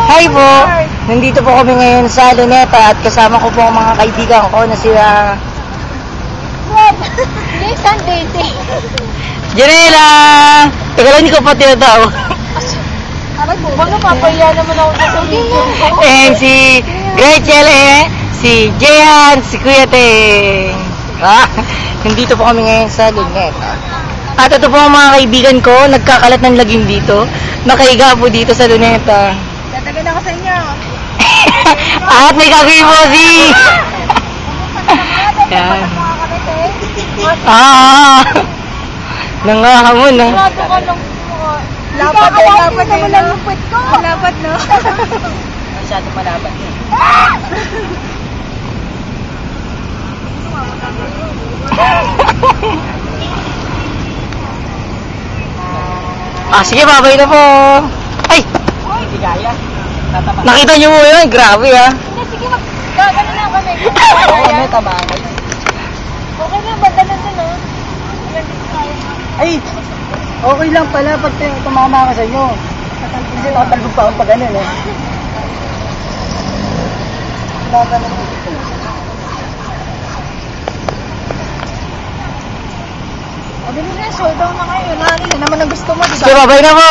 Hi po! Nandito po kami ngayon sa Luneta at kasama ko po ang mga kaibigan ko na sila Jason Dating. Janela! Teka lang, hindi ko pa tinatawag. Aray po, napapaya naman ako sa video. And si Gretchen, si Jehan, si Kuya Teng. Nandito po kami ngayon sa Luneta. At ito po ang mga kaibigan ko, nagkakalat ng lagim dito. Nakahiga po dito sa Luneta. Tatagal ako sa inyo. At may gagawin mo si... Yan. Nangahamon na. Grabe ka lang. Lapat naman ang lupit ko. Lapat, no? Masyado malabat eh. Sige, babay na po. Ay! Hindi kaya. Nakita niyo mo yun? Grabe ah. Sige, gagano lang kami. Kami tabangan. Okay na, banda na dun, no? Ay! Okay lang pala pag tumama ka sa inyo. Kasi nakatalbog pa akong pag ganun eh. O, dali na, showdown na kayo. Ano naman ang gusto mo, diba? Sige, babay na po.